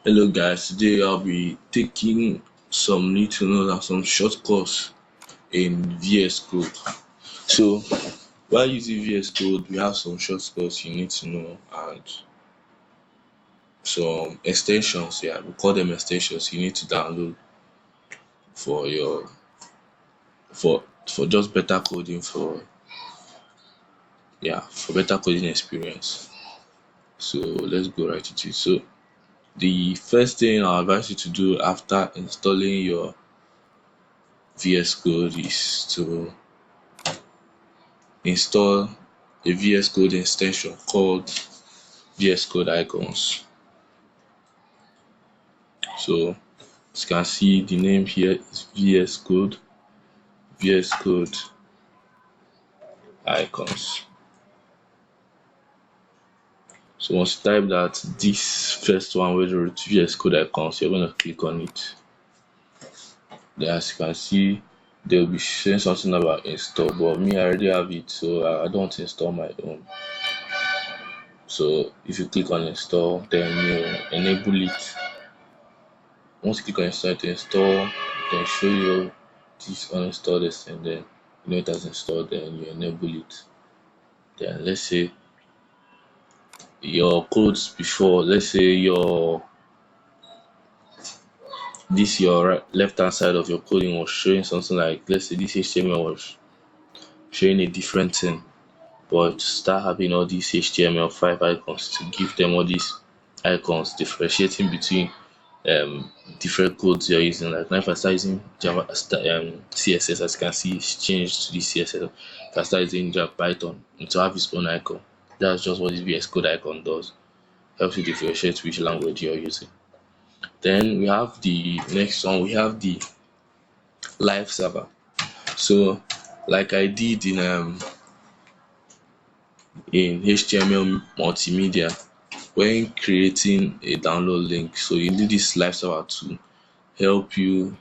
Hello guys, today I'll be taking some need to know and some short course in VS Code. So while using VS Code, we have some short course you need to know and some extensions, we call them extensions you need to download for your for just better coding for better coding experience. So let's go right into it. So the first thing I'll advise you to do after installing your VS Code is to install a VS Code extension called VS Code icons. So as you can see, the name here is VS Code icons. So once you type that, this first one where the VS Code icons, you're going to click on it. Then as you can see, they'll be saying something about install, but me, I already have it, so I don't install my own. So if you click on install, then you enable it. Once you click on install to install, then show you this uninstall this, and then it has installed, then you enable it. Then let's say your codes before, let's say your left hand side of your coding was showing something like, let's say this HTML was showing a different thing, but start having all these HTML5 icons to give them all these icons differentiating between different codes you're using. Like now if I start using CSS, as you can see it's changed to the CSS. If I start using Python, it will have its own icon. That's just what this VS Code icon does. Helps you differentiate which language you're using. Then we have the next one, we have the live server. So like I did in HTML multimedia, when creating a download link, so you need this live server to help you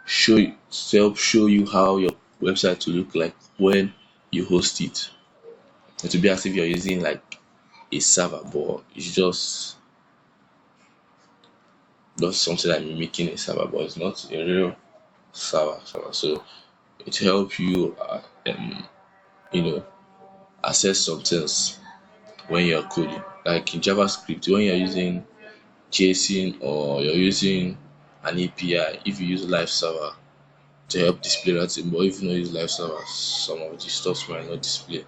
show you how your website will look like when you host it. It will be as if you're using like a server, but it's just something like mimicking a server, but it's not a real server. So it helps you you know access some things when you're coding. Like in JavaScript, when you're using JSON or you're using an API, if you use a live server to help display that thing, but if you don't use live server, some of the stuff might not display,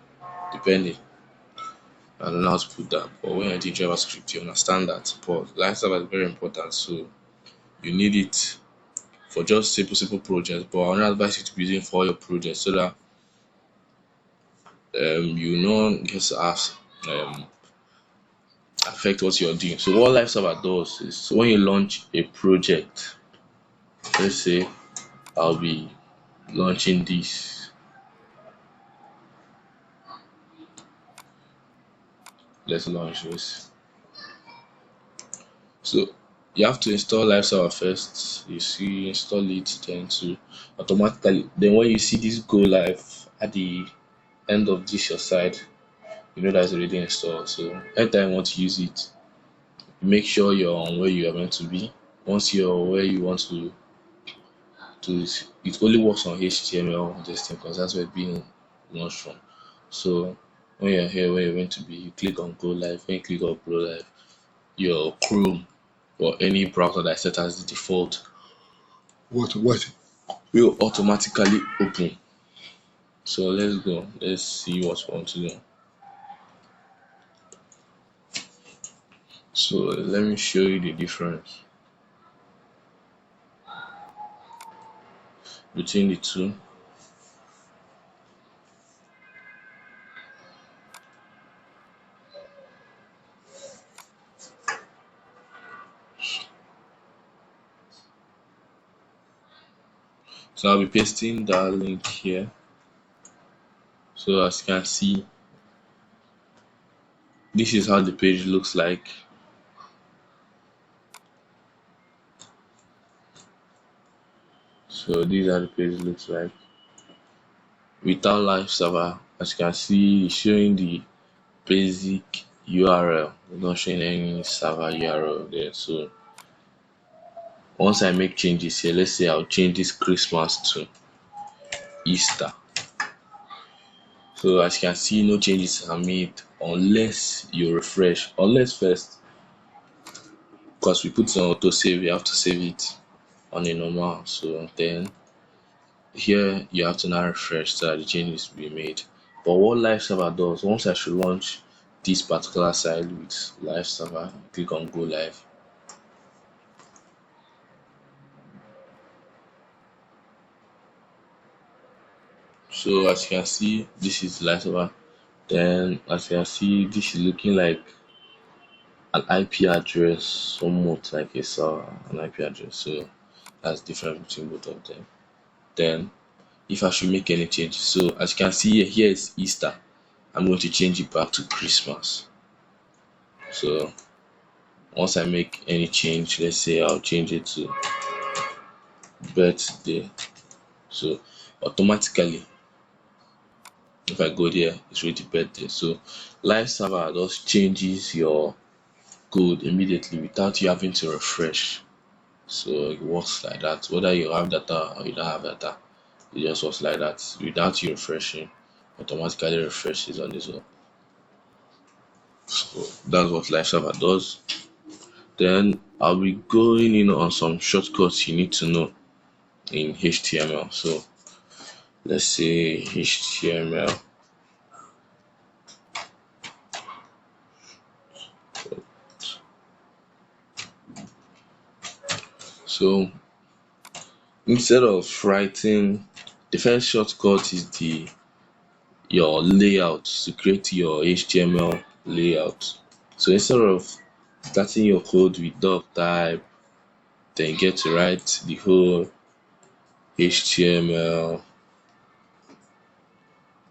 depending. I don't know how to put that, but when you're doing JavaScript, you understand that. But live server is very important, so you need it for just simple projects. But I would advise you to be using for all your projects so that you know gets as affect what you're doing. So what live server does is when you launch a project, let's say I'll be launching this. Let's launch this. So you have to install live server first. You see, install it, then to automatically. Then when you see this go live at the end of this your side, you know that's already installed. So anytime you want to use it, make sure you're on where you are meant to be. Once you're where you want to it only works on HTML this thing because that's where it's being launched from. So when you're here where you're meant to be, you click on go live. When you click on go live, your Chrome or any browser that is set as the default what will automatically open. So let's go. Let's see what we want to do. So let me show you the difference between the two. So I'll be pasting that link here. So as you can see, this is how the page looks like. So these are the page looks like without live server. As you can see, it's showing the basic URL. It's not showing any server URL there. So once I make changes here, let's say I'll change this Christmas to Easter. So as you can see, no changes are made unless you refresh. Unless first, because we put it on auto save, you have to save it on a normal. So then here you have to now refresh so that the changes will be made. But what live server does, once I should launch this particular site with live server, click on go live. So as you can see, this is live server. Then as you can see, this is looking like an IP address, somewhat like a server, an IP address. So that's different between both of them. Then if I should make any changes, so as you can see here is Easter. I'm going to change it back to Christmas. So once I make any change, let's say I'll change it to birthday. So automatically, if I go there, it's already birthday. So live server just changes your code immediately without you having to refresh. So it works like that. Whether you have data or you don't have data, it just works like that without you refreshing. Automatically refreshes on its own. So that's what live server does. Then I'll be going in on some shortcuts you need to know in HTML. So let's say HTML. So instead of writing, the first shortcut is the your layout to create your HTML layout. So instead of starting your code with doc type, then you get to write the whole HTML,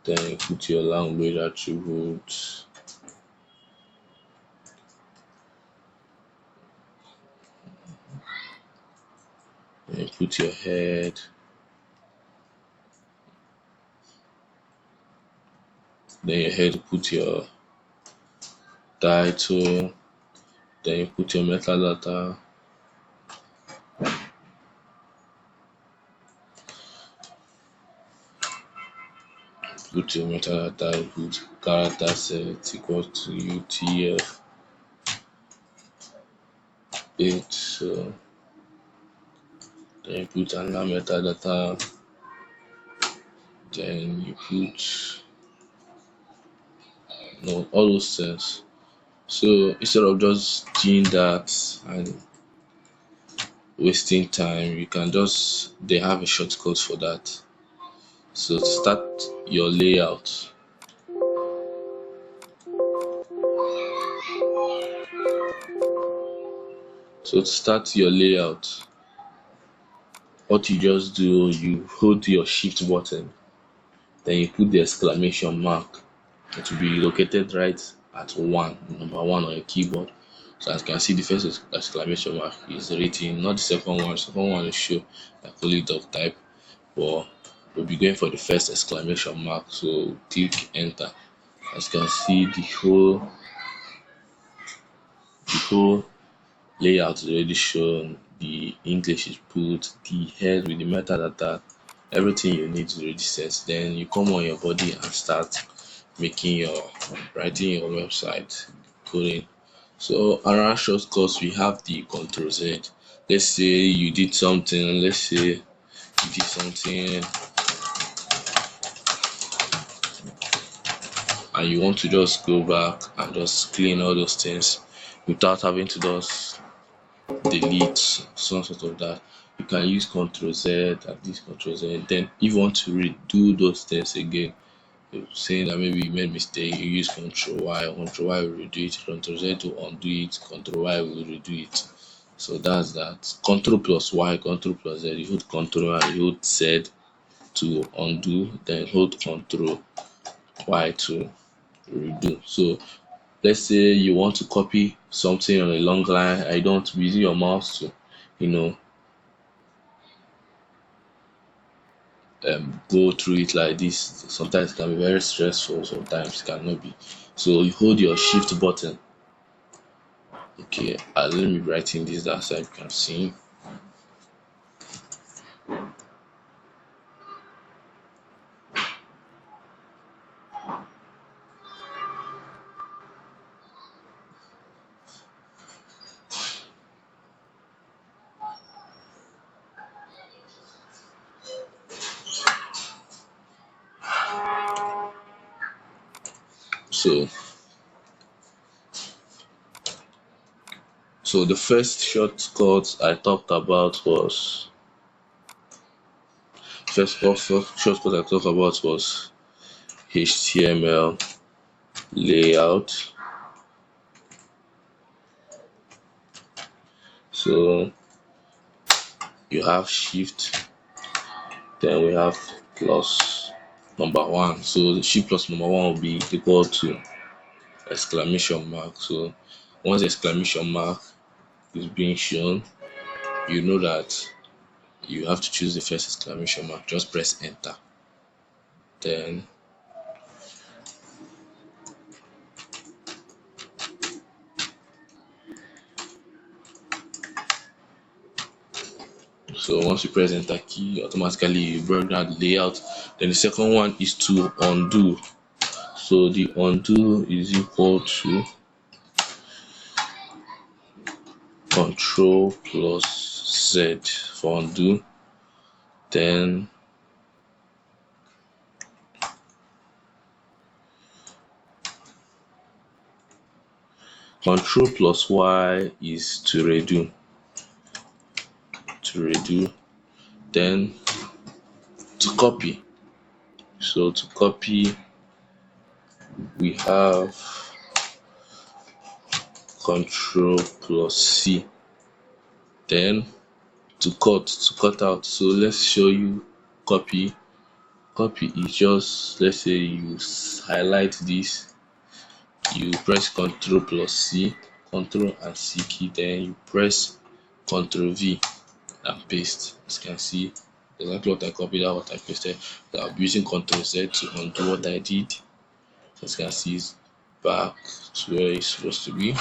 then you put your language attributes, then you put your head, then your head put your title, then you put your metadata, put your metadata, you put character set equal to UTF-8, so then you put another metadata, then you put all those things. So instead of just doing that and wasting time, you can just they have a shortcut for that. So to start your layout, what you just do, you hold your shift button, then you put the exclamation mark. It will be located right at number one on your keyboard. So as you can see, the first exclamation mark is written, not the second one. The second one will show like only dot type, but we'll be going for the first exclamation mark. So click enter. As you can see, the whole layout is already shown. The English is put, the head with the metadata, everything you need is already set. Then you come on your body and start writing your website coding. So around shortcuts we have the Ctrl Z. Let's say you did something, and you want to just go back and just clean all those things without having to just delete some sort of that. You can use Ctrl Z and this Ctrl Z. Then if you want to redo those things again, saying that maybe you made mistake, you use Ctrl Y. Ctrl Y will redo it. Ctrl Z to undo it. Ctrl Y will redo it. So that's that. Ctrl plus Y, Ctrl plus Z. You hold Ctrl and you hold Z to undo. Then hold Ctrl Y to redo. So let's say you want to copy something on a long line. I don't be using your mouse to, you know, go through it like this. Sometimes it can be very stressful, sometimes it cannot be. So you hold your shift button. Okay, let me write in this that so you can see. So the first shortcut I talked about was shortcut I talked about was HTML layout. So you have shift, then we have plus number one. So the shift plus number one will be equal to exclamation mark. So once the exclamation mark is being shown, you know that you have to choose the first exclamation mark. Just press enter. Then so once you press enter key, automatically you bring down the layout. Then the second one is to undo. So the undo is equal to Control plus Z for undo. Then Control plus Y is to redo. Then to copy. So to copy, we have Control plus C. Then to cut out. So let's show you copy. Copy is just, let's say you highlight this, you press Control plus C, Control and C key, then you press Control V and paste. As you can see, exactly what I copied out, what I pasted. So I'll be using Control Z to undo what I did. So as you can see, it's back to where it's supposed to be.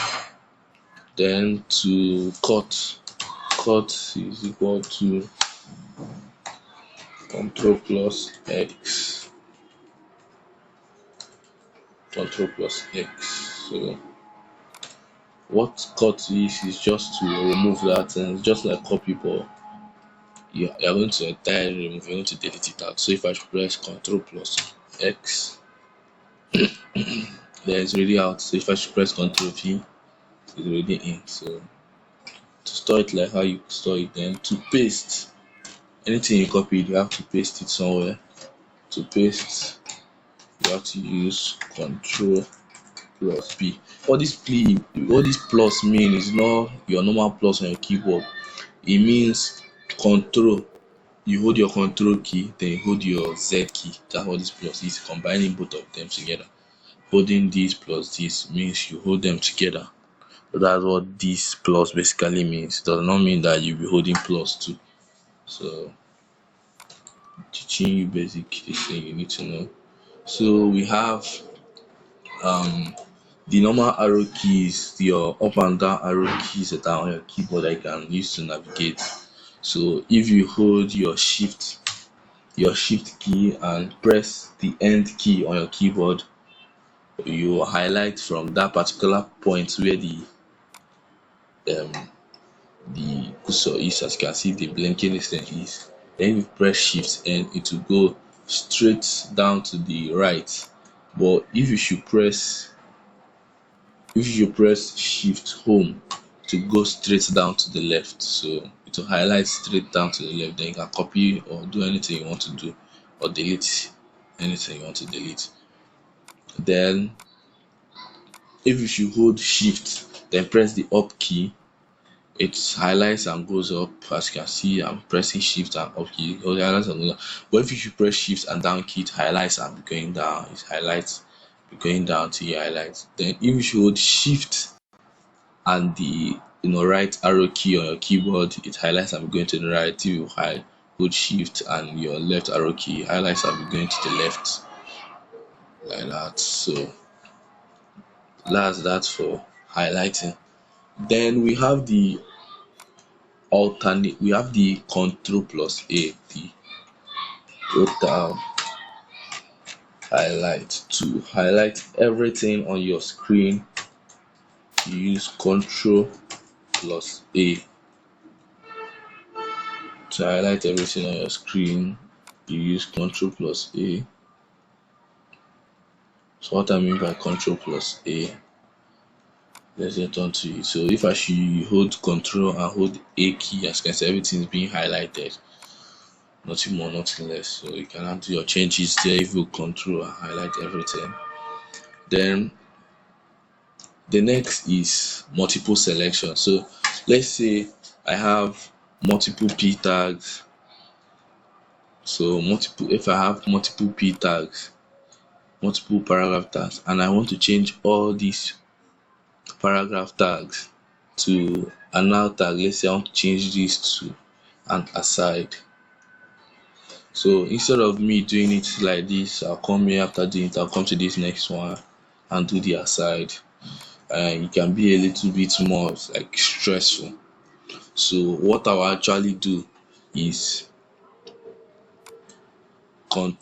Then to cut is equal to Control plus X. Control plus X. So what cut is just to remove that, and just like copy, but you're going to entirely remove, you're going to delete it out. So if I press Control plus X, then it's already out. So if I press Control V, it's already in. So to store it like how you store it, then to paste anything you copied, you have to paste it somewhere. To paste, you have to use Control plus P. What this plus mean is not your normal plus on your keyboard. It means control. You hold your control key, then you hold your Z key. That's what this plus is. Combining both of them together. Holding this plus this means you hold them together. So that's what this plus basically means. It does not mean that you'll be holding plus two. So teaching you basic thing you need to know. So we have the normal arrow keys, your up and down arrow keys that are on your keyboard that you can use to navigate. So if you hold your shift key and press the end key on your keyboard, you highlight from that particular point where the cursor is. As you can see, the blinking distance is. Then you press shift and it will go straight down to the right. But if you should press shift home to go straight down to the left, so it will highlight straight down to the left. Then you can copy or do anything you want to do, or delete anything you want to delete. Then if you should hold shift, then press the up key, it highlights and goes up. As you can see, I'm pressing shift and up key, it highlights and goes up. But if you should press shift and down key, it highlights and be going down. It highlights, be going down till it highlights. Then if you should hold shift and the right arrow key on your keyboard, it highlights and be going to the right. If you hold shift and your left arrow key, highlights and be going to the left, like that. So That's that for highlighting. Then we have the alternate, we have the control plus A, the total highlight. To highlight everything on your screen, you use control plus A. To highlight everything on your screen, you use control plus A. So what I mean by control plus A, let's get on to it. So if I should hold control and hold A key, as you can see, everything is being highlighted. Nothing more, nothing less. So you can do your changes there if you control and highlight everything. Then the next is multiple selection. So let's say I have multiple p tags. So multiple, if I have multiple p tags, multiple paragraph tags, and I want to change all these paragraph tags to another tag, let's say I want to change this to an aside. So instead of me doing it like this, I'll come here after doing it, I'll come to this next one and do the aside. And it can be a little bit more like stressful. So what I'll actually do is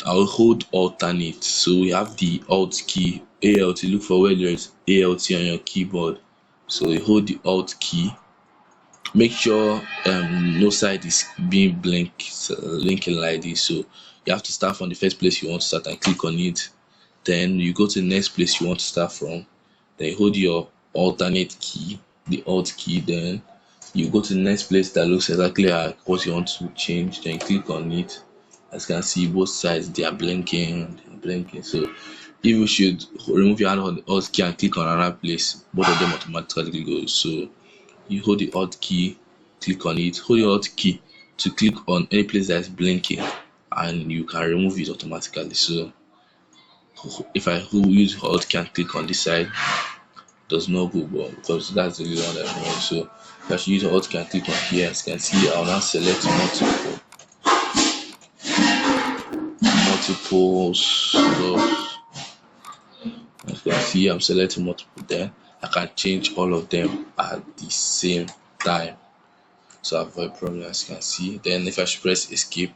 I'll hold alternate. So we have the alt key, ALT, look for where there is ALT on your keyboard. So you hold the alt key. Make sure no side is being blinking like this. So you have to start from the first place you want to start and click on it. Then you go to the next place you want to start from. Then you hold your alternate key, the alt key. Then you go to the next place that looks exactly like what you want to change. Then click on it. As you can see, both sides they are blinking, So if you should remove your hand on the alt key and click on another place, both of them automatically go. So you hold the alt key, click on it, hold your alt key to click on any place that is blinking, and you can remove it automatically. So if I use alt key and click on this side, does not go well because that's the reason that I'm doing. So if I should use alt key and click on here, as you can see, I'll now select multiple stuff. As you can see, I'm selecting multiple there. I can change all of them at the same time. So avoid problem, as you can see. Then if I should press escape,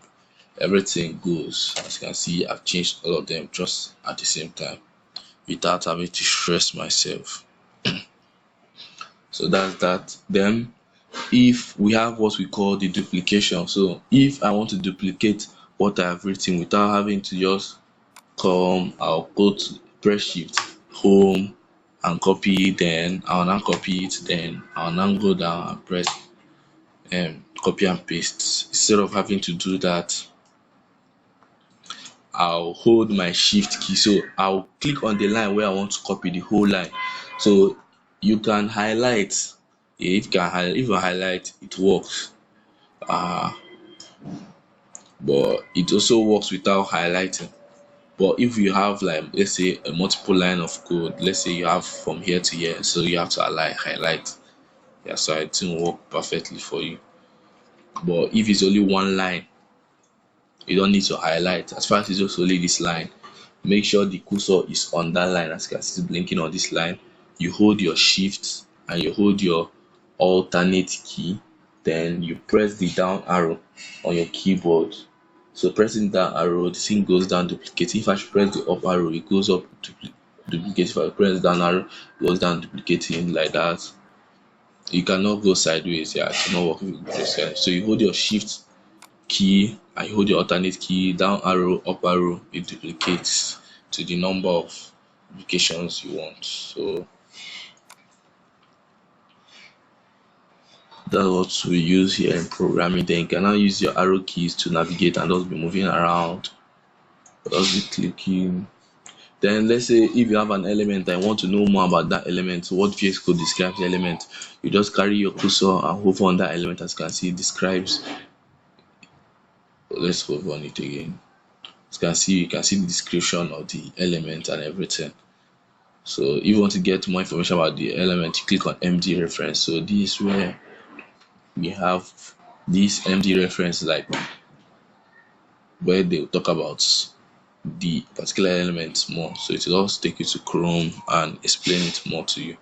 everything goes. As you can see, I've changed all of them just at the same time without having to stress myself. So that's that. Then if we have what we call the duplication, so if I want to duplicate what I have written without having to just come, I'll go to press shift home and copy, then I'll now copy it, then I'll now go down and press copy and paste. Instead of having to do that, I'll hold my shift key. So I'll click on the line where I want to copy the whole line. So you can highlight. If you highlight, it works. But it also works without highlighting. But if you have, like, let's say a multiple line of code, let's say you have from here to here, so you have to highlight. Yeah, so it won't work perfectly for you. But if it's only one line, you don't need to highlight. As far as it's just only this line, make sure the cursor is on that line. As you can see, it's blinking on this line. You hold your shift and you hold your alternate key, then you press the down arrow on your keyboard. So pressing down arrow, the thing goes down duplicating. If I should press the up arrow, it goes up duplicating. If I press down arrow, it goes down duplicating, like that. You cannot go sideways. Yeah, it cannot work if you go sideways. So you hold your shift key and you hold your alternate key, down arrow, up arrow, it duplicates to the number of duplications you want. So that's what we use here in programming. Then you can now use your arrow keys to navigate and just be moving around, just be clicking. Then let's say if you have an element and want to know more about that element, what VsCode describes the element, you just carry your cursor and hover on that element. As you can see, it describes. Let's hover on it again. As you can see the description of the element and everything. So if you want to get more information about the element, you click on MD reference. So this is where we have this MD reference, like where they talk about the particular element more. So it will also take you to Chrome and explain it more to you.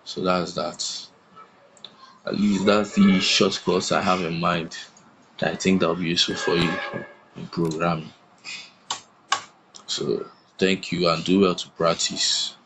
So that's that. At least that's the shortcuts I have in mind that I think that will be useful for you in programming. So thank you and do well to practice.